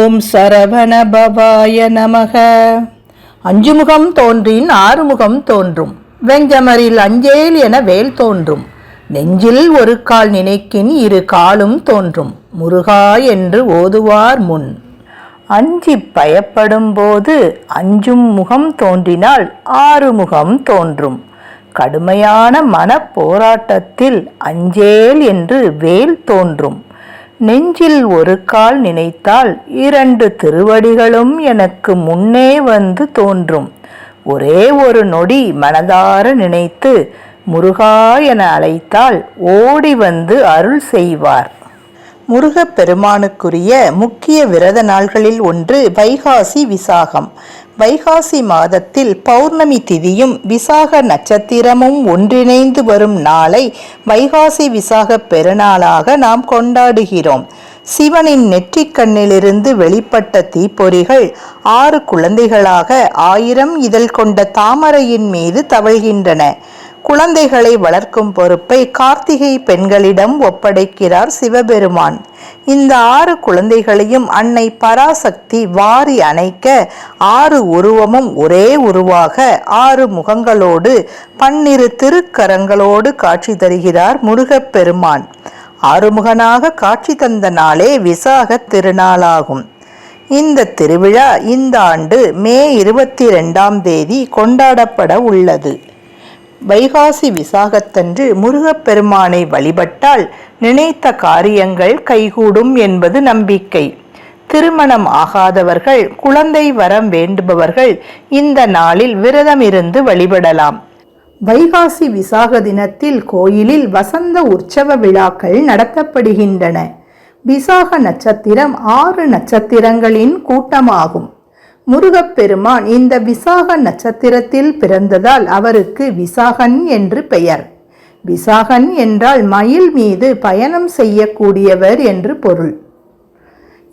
ஓம் சரவண பவாய நமக. அஞ்சுமுகம் தோன்றின் ஆறுமுகம் தோன்றும், வெஞ்சமரில் அஞ்சேல் என வேல் தோன்றும். நெஞ்சில் ஒரு கால் நினைக்கின் இரு காலும் தோன்றும், முருகா என்று ஓதுவார் முன். அஞ்சி பயப்படும் போது அஞ்சும் முகம் தோன்றினால் ஆறுமுகம் தோன்றும். கடுமையான மனப்போராட்டத்தில் அஞ்சேல் என்று வேல் தோன்றும். நெஞ்சில் ஒரு கால் நினைத்தால் இரண்டு திருவடிகளும் எனக்கு முன்னே வந்து தோன்றும். ஒரே ஒரு நொடி மனதார நினைத்து முருகா என அழைத்தால் ஓடி வந்து அருள் செய்வார். முருகப்பெருமானுக்குரிய முக்கிய விரத நாள்களில் ஒன்று வைகாசி விசாகம். வைகாசி மாதத்தில் பௌர்ணமி திதியும் விசாக நட்சத்திரமும் ஒன்றிணைந்து வரும் நாளை வைகாசி விசாக பெருநாளாக நாம் கொண்டாடுகிறோம். சிவனின் நெற்றிக்கண்ணிலிருந்து வெளிப்பட்ட தீப்பொறிகள் 6 குழந்தைகளாக 1000 இதழ் கொண்ட தாமரையின் மீது தவழ்கின்றன. குழந்தைகளை வளர்க்கும் பொறுப்பை கார்த்திகை பெண்களிடம் ஒப்படைக்கிறார் சிவபெருமான். இந்த 6 குழந்தைகளையும் அன்னை பராசக்தி வாரி அணைக்க 6 உருவமும் ஒரே உருவாக 6 முகங்களோடு 12 திருக்கரங்களோடு காட்சி தருகிறார் முருகப்பெருமான். ஆறுமுகனாக காட்சி தந்த நாளே விசாக திருநாளாகும். இந்த திருவிழா இந்த ஆண்டு மே 22ஆம் தேதி கொண்டாடப்பட உள்ளது. வைகாசி விசாகத்தன்று முருகப்பெருமானை வழிபட்டால் நினைத்த காரியங்கள் கைகூடும் என்பது நம்பிக்கை. திருமணம் ஆகாதவர்கள், குழந்தை வரம் வேண்டுபவர்கள் இந்த நாளில் விரதம் இருந்து வழிபடலாம். வைகாசி விசாக தினத்தில் கோயிலில் வசந்த உற்சவ விழாக்கள் நடத்தப்படுகின்றன. விசாக நட்சத்திரம் 6 நட்சத்திரங்களின் கூட்டமாகும். முருகப்பெருமான் இந்த விசாக நட்சத்திரத்தில் பிறந்ததால் அவருக்கு விசாகன் என்று பெயர். விசாகன் என்றால் மயில் மீது பயணம் செய்யக்கூடியவர் என்று பொருள்.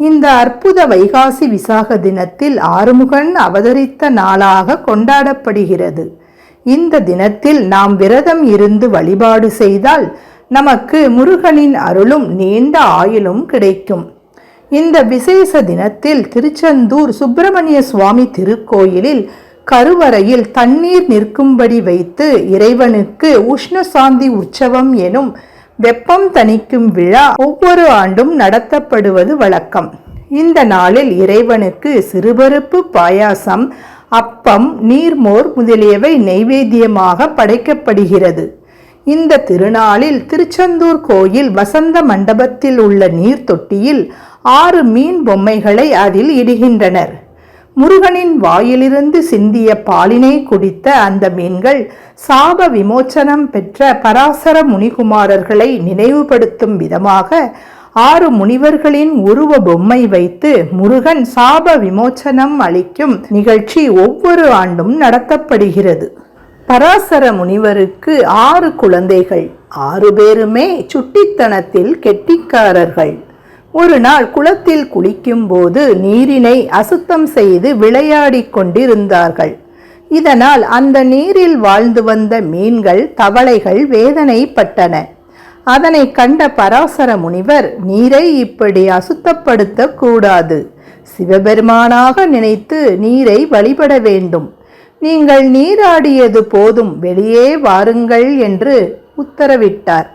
இந்த அற்புத வைகாசி விசாக தினத்தில் ஆறுமுகன் அவதரித்த நாளாக கொண்டாடப்படுகிறது. இந்த தினத்தில் நாம் விரதம் இருந்து வழிபாடு செய்தால் நமக்கு முருகனின் அருளும் நீண்ட ஆயுளும் கிடைக்கும். இந்த விசேஷ தினத்தில் திருச்செந்தூர் சுப்பிரமணிய சுவாமி திருக்கோயிலில் கருவறையில் தண்ணீர் நிற்கும்படி வைத்து இறைவனுக்கு உஷ்ணசாந்தி உற்சவம் எனும் வெப்பம் தணிக்கும் விழா ஒவ்வொரு ஆண்டும் நடத்தப்படுவது வழக்கம். இந்த நாளில் இறைவனுக்கு சிறுபருப்பு பாயாசம், அப்பம், நீர்மோர் முதலியவை நைவேத்தியமாக படைக்கப்படுகிறது. இந்த திருநாளில் திருச்செந்தூர் கோயில் வசந்த மண்டபத்தில் உள்ள நீர் தொட்டியில் 6 மீன் பொம்மைகளை அதில் இடுகின்றனர். முருகனின் வாயிலிருந்து சிந்திய பாலினை குடித்த அந்த மீன்கள் சாப விமோச்சனம் பெற்ற பராசர முனிகுமாரர்களை நினைவுபடுத்தும் விதமாக 6 முனிவர்களின் உருவ பொம்மை வைத்து முருகன் சாப விமோச்சனம் அளிக்கும் நிகழ்ச்சி ஒவ்வொரு ஆண்டும் நடத்தப்படுகிறது. பராசர முனிவருக்கு 6 குழந்தைகள். 6 பேருமே சுட்டித்தனத்தில் கெட்டிக்காரர்கள். ஒரு நாள் குளத்தில் குளிக்கும் போது நீரினை அசுத்தம் செய்து விளையாடி கொண்டிருந்தார்கள். இதனால் அந்த நீரில் வாழ்ந்து வந்த மீன்கள், தவளைகள் வேதனைப்பட்டன. அதனை கண்ட பராசர முனிவர், நீரை இப்படி அசுத்தப்படுத்த கூடாது, சிவபெருமானாக நினைத்து நீரை வழிபட வேண்டும், நீங்கள் நீராடியது போதும், வெளியே வாருங்கள் என்று உத்தரவிட்டார்.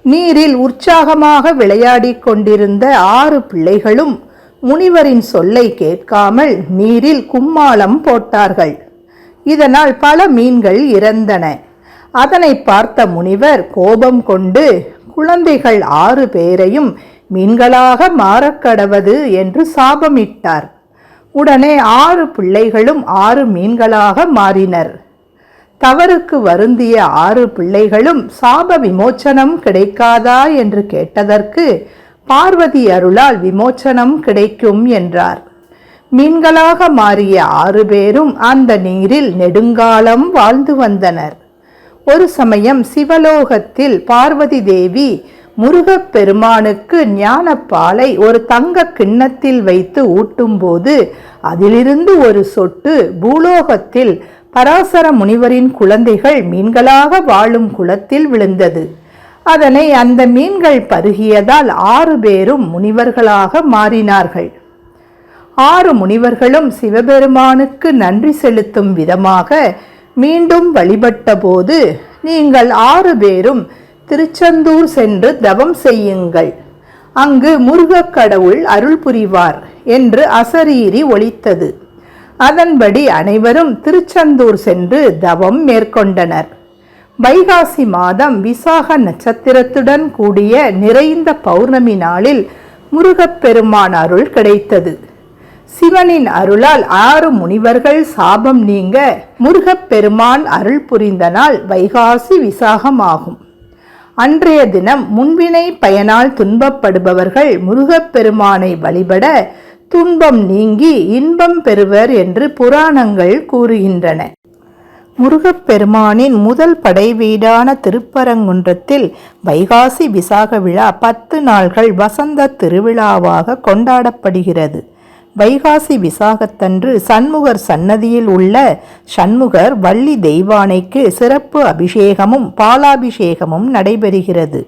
நீரில் உற்சாகமாக விளையாடி கொண்டிருந்த 6 பிள்ளைகளும் முனிவரின் சொல்லை கேட்காமல் நீரில் கும்மாளம் போட்டார்கள். இதனால் பல மீன்கள் இறந்தன. அதனை பார்த்த முனிவர் கோபம் கொண்டு குழந்தைகள் 6 பேரையும் மீன்களாக மாறக்கடவது என்று சாபமிட்டார். உடனே 6 பிள்ளைகளும் 6 மீன்களாக மாறினர். தவறுக்கு வருந்திய 6 பிள்ளைகளும் சாப விமோச்சனம் கிடைக்காதா என்று கேட்டதற்கு பார்வதி அருளால் விமோச்சனம் கிடைக்கும் என்றார். மீன்களாக மாறிய 6 பேரும் அந்த நீரில் நெடுங்காலம் வாழ்ந்து வந்தனர். ஒரு சமயம் சிவலோகத்தில் பார்வதி தேவி முருகப்பெருமானுக்கு ஞானப்பாலை ஒரு தங்க கிண்ணத்தில் வைத்து ஊட்டும்போது அதிலிருந்து ஒரு சொட்டு பூலோகத்தில் பராசர முனிவரின் குழந்தைகள் மீன்களாக வாழும் குளத்தில் விழுந்தது. அதனை அந்த மீன்கள் பருகியதால் 6 பேரும் முனிவர்களாக மாறினார்கள். 6 முனிவர்களும் சிவபெருமானுக்கு நன்றி செலுத்தும் விதமாக மீண்டும் வழிபட்ட போது, நீங்கள் 6 பேரும் திருச்செந்தூர் சென்று தவம் செய்யுங்கள், அங்கு முருகக் கடவுள் அருள் புரிவார் என்று அசரீரி ஒலித்தது. அதன்படி அனைவரும் திருச்செந்தூர் சென்று தவம் மேற்கொண்டனர். வைகாசி மாதம் விசாக நட்சத்திரத்துடன் கூடிய நிறைந்த பௌர்ணமி நாளில் முருகப்பெருமான் அருள் கிடைத்தது. சிவனின் அருளால் 6 முனிவர்கள் சாபம் நீங்க முருகப்பெருமான் அருள் புரிந்த நாள் வைகாசி விசாகமாகும். அன்றைய தினம் முன்வினை பயனால் துன்பப்படுபவர்கள் முருகப்பெருமானை வழிபட துன்பம் நீங்கி இன்பம் பெறுவர் என்று புராணங்கள் கூறுகின்றன. முருகப்பெருமானின் முதல் படை வீடான திருப்பரங்குன்றத்தில் வைகாசி விசாக விழா 10 நாள்கள் வசந்த திருவிழாவாக கொண்டாடப்படுகிறது. வைகாசி விசாகத்தன்று சண்முகர் சன்னதியில் உள்ள சண்முகர் வள்ளி தெய்வானைக்கு சிறப்பு அபிஷேகமும் பாலாபிஷேகமும் நடைபெறுகிறது.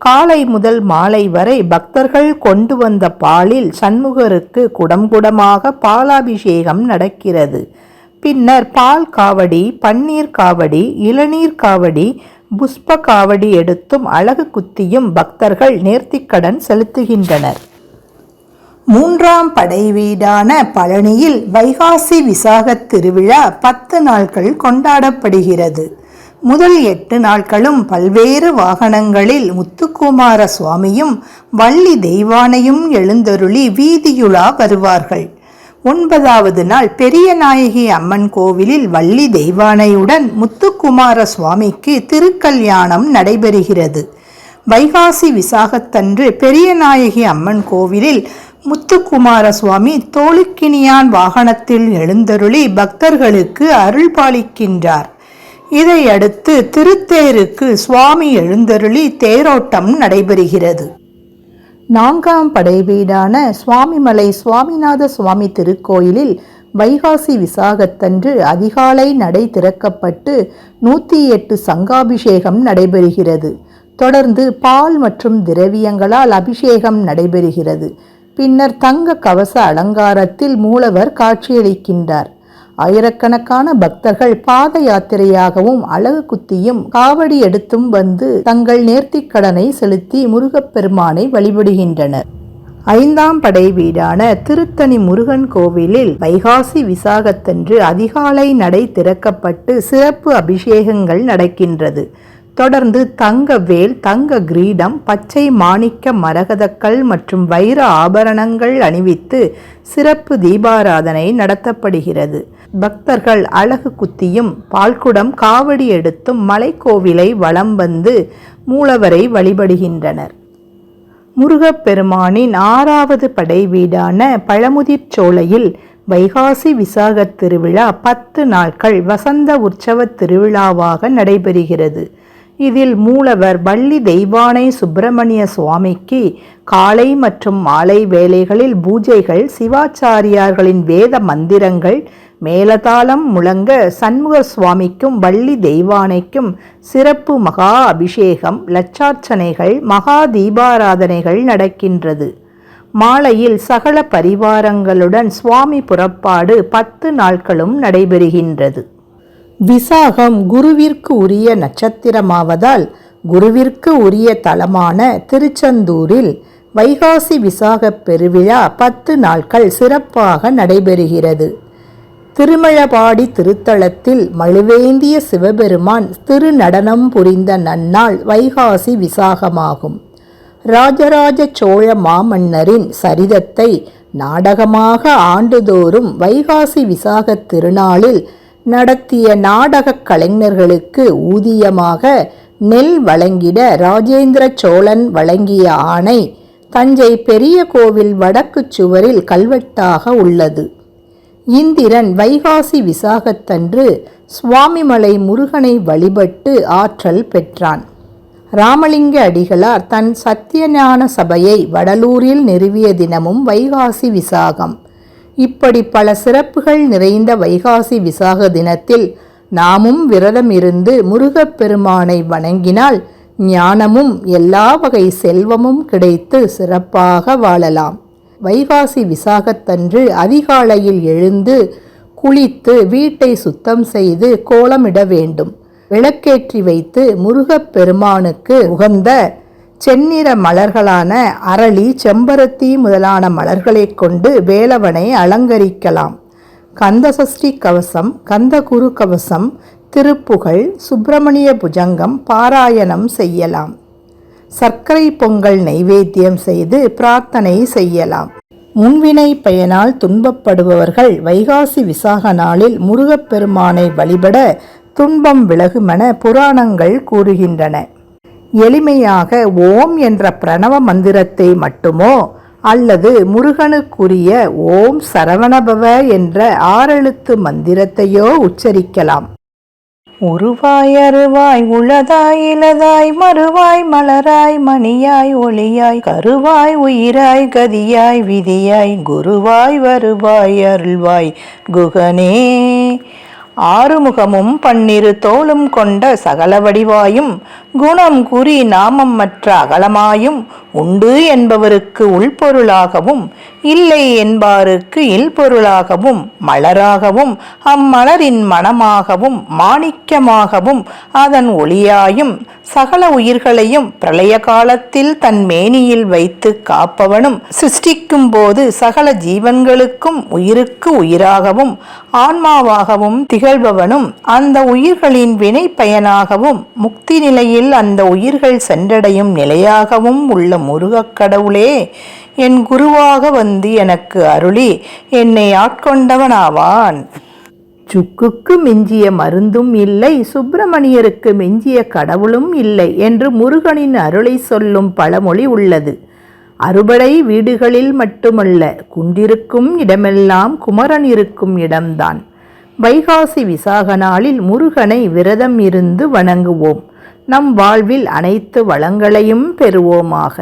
காலை முதல் மாலை வரை பக்தர்கள் கொண்டு வந்த பாலில் சண்முகருக்கு குடமாக பாலாபிஷேகம் நடக்கிறது. பின்னர் பால் காவடி, பன்னீர் காவடி, இளநீர் காவடி, புஷ்ப காவடி எடுத்தும் அழகு குத்தியும் பக்தர்கள் நேர்த்திக்கடன் செலுத்துகின்றனர். 3ஆம் படை வீடான பழனியில் வைகாசி விசாக திருவிழா 10 நாட்கள் கொண்டாடப்படுகிறது. முதல் 8 நாட்களும் பல்வேறு வாகனங்களில் முத்துக்குமார சுவாமியும் வள்ளி தெய்வானையும் எழுந்தருளி வீதியுலா வருவார்கள். 9வது நாள் பெரியநாயகி அம்மன் கோவிலில் வள்ளி தெய்வானையுடன் முத்துக்குமார சுவாமிக்கு திருக்கல்யாணம் நடைபெறுகிறது. வைகாசி விசாகத்தன்று பெரியநாயகி அம்மன் கோவிலில் முத்துக்குமார சுவாமி தோளுக்கினியான் வாகனத்தில் எழுந்தருளி பக்தர்களுக்கு அருள் பாலிக்கின்றார். இதையடுத்து திருத்தேருக்கு சுவாமி எழுந்தருளி தேரோட்டம் நடைபெறுகிறது. 4ஆம் படை வீடான சுவாமிமலை சுவாமிநாத சுவாமி திருக்கோயிலில் வைகாசி விசாகத்தன்று அதிகாலை நடை திறக்கப்பட்டு 108 சங்காபிஷேகம் நடைபெறுகிறது. தொடர்ந்து பால் மற்றும் திரவியங்களால் அபிஷேகம் நடைபெறுகிறது. பின்னர் தங்க கவச அலங்காரத்தில் மூலவர் காட்சியளிக்கின்றார். ஆயிரக்கணக்கான பக்தர்கள் பாத யாத்திரையாகவும் அழகு குத்தியும் காவடி எடுத்தும் வந்து தங்கள் நேர்த்திக் கடனை செலுத்தி முருகப்பெருமானை வழிபடுகின்றனர். 5ஆம் படை வீடான திருத்தணி முருகன் கோவிலில் வைகாசி விசாகத்தன்று அதிகாலை நடை திறக்கப்பட்டு சிறப்பு அபிஷேகங்கள் நடக்கின்றது. தொடர்ந்து தங்க வேல், தங்க கிரீடம், பச்சை மாணிக்க மரகதக்கல் மற்றும் வைர ஆபரணங்கள் அணிவித்து சிறப்பு தீபாராதனை நடத்தப்படுகிறது. பக்தர்கள் அழகு குத்தியும் பால்குடம் காவடி எடுத்தும் மலைக்கோவிலை வலம் வந்து மூலவரை வழிபடுகின்றனர். முருகப்பெருமானின் 6வது படை வீடான பழமுதிர் சோலையில் வைகாசி விசாக திருவிழா 10 நாட்கள் வசந்த உற்சவ திருவிழாவாக நடைபெறுகிறது. இதில் மூலவர் வள்ளி தெய்வானை சுப்பிரமணிய சுவாமிக்கு காலை மற்றும் மாலை வேளைகளில் பூஜைகள், சிவாச்சாரியார்களின் வேத மந்திரங்கள், மேலதாளம் முழங்க சண்முக சுவாமிக்கும் வள்ளி தெய்வானைக்கும் சிறப்பு மகா அபிஷேகம், லட்சார்ச்சனைகள், மகா தீபாராதனைகள் நடக்கின்றது. மாலையில் சகல பரிவாரங்களுடன் சுவாமி புறப்பாடு 10 நாட்களும் நடைபெறுகின்றது. விசாகம் குருவிற்கு உரிய நட்சத்திரமாவதால் குருவிற்கு உரிய தலமான திருச்செந்தூரில் வைகாசி விசாக பெருவிழா 10 நாட்கள் சிறப்பாக நடைபெறுகிறது. திருமழபாடி திருத்தலத்தில் மழுவேந்திய சிவபெருமான் திருநடனம் புரிந்த நன்னாள் வைகாசி விசாகமாகும். ராஜராஜ சோழ மாமன்னரின் சரிதத்தை நாடகமாக ஆண்டுதோறும் வைகாசி விசாக திருநாளில் நடத்திய நாடக கலைஞர்களுக்கு ஊதியமாக நெல் வழங்கிட ராஜேந்திர சோழன் வழங்கிய ஆணை தஞ்சை பெரிய கோவில் வடக்கு சுவரில் கல்வெட்டாக உள்ளது. இந்திரன் வைகாசி விசாகத்தன்று சுவாமிமலை முருகனை வழிபட்டு ஆற்றல் பெற்றான். ராமலிங்க அடிகளார் தன் சத்தியஞான சபையை வடலூரில் நிறுவிய தினமும் வைகாசி விசாகம். இப்படி பல சிறப்புகள் நிறைந்த வைகாசி விசாக தினத்தில் நாமும் விரதம் இருந்து முருகப்பெருமானை வணங்கினால் ஞானமும் எல்லா வகை செல்வமும் கிடைத்து சிறப்பாக வாழலாம். வைகாசி விசாகத்தன்று அதிகாலையில் எழுந்து குளித்து வீட்டை சுத்தம் செய்து கோலமிட வேண்டும். விளக்கேற்றி வைத்து முருகப்பெருமானுக்கு உகந்த செந்நிற மலர்களான அரளி, செம்பருத்தி முதலான மலர்களை கொண்டு வேலவனை அலங்கரிக்கலாம். கந்தசஷ்டி கவசம், கந்தகுரு கவசம், திருப்புகழ், சுப்பிரமணிய புஜங்கம் பாராயணம் செய்யலாம். சர்க்கரை பொங்கல் நைவேத்தியம் செய்து பிரார்த்தனை செய்யலாம். முன்வினை பயனால் துன்பப்படுபவர்கள் வைகாசி விசாக நாளில் முருகப்பெருமானை வழிபட துன்பம் விலகுமென புராணங்கள் கூறுகின்றன. எளிமையாக ஓம் என்ற பிரணவ மந்திரத்தை மட்டுமோ அல்லது முருகனுக்குரிய ஓம் சரவணபவ என்ற 6 எழுத்து மந்திரத்தையோ உச்சரிக்கலாம். உருவாய் அருவாய் உளதாய் இலதாய் மறுவாய் மலராய் மணியாய் ஒளியாய் கருவாய் உயிராய் கதியாய் விதியாய் குருவாய் வருவாய் அருள்வாய் குகனே. 6 முகமும் 12 தோளும் கொண்ட சகல வடிவாயும் குணம் குறி நாமம் மற்ற அகலமாயும் உண்டு என்பவருக்கு உள்பொருளாகவும் இல்லை என்பாருக்கு இல்பொருளாகவும் மலராகவும் அம்மலரின் மணமாகவும் மாணிக்கமாகவும் அதன் ஒளியாயும் சகல உயிர்களையும் பிரளய காலத்தில் தன் மேனியில் வைத்து காப்பவனும் சிருஷ்டிக்கும் போது சகல ஜீவன்களுக்கும் உயிருக்கு உயிராகவும் ஆன்மாவாகவும் திகழ்பவனும் அந்த உயிர்களின் வினை பயனாகவும் முக்தி நிலையில் அந்த உயிர்கள் சென்றடையும் நிலையாகவும் உள்ள முருகக் கடவுளே என் குருவாக வந்து எனக்கு அருளி என்னை ஆட்கொண்டவனாவான். சுக்குக்கு மிஞ்சிய மருந்தும் இல்லை, சுப்பிரமணியருக்கு மிஞ்சிய கடவுளும் இல்லை என்று முருகனின் அருளை சொல்லும் பழமொழி உள்ளது. அறுபடை வீடுகளில் மட்டுமல்ல, குன்றிருக்கும் இடமெல்லாம் குமரன் இருக்கும் இடம்தான். வைகாசி விசாக நாளில் முருகனை விரதம் இருந்து வணங்குவோம். நம் வாழ்வில் அனைத்து வளங்களையும் பெறுவோமாக.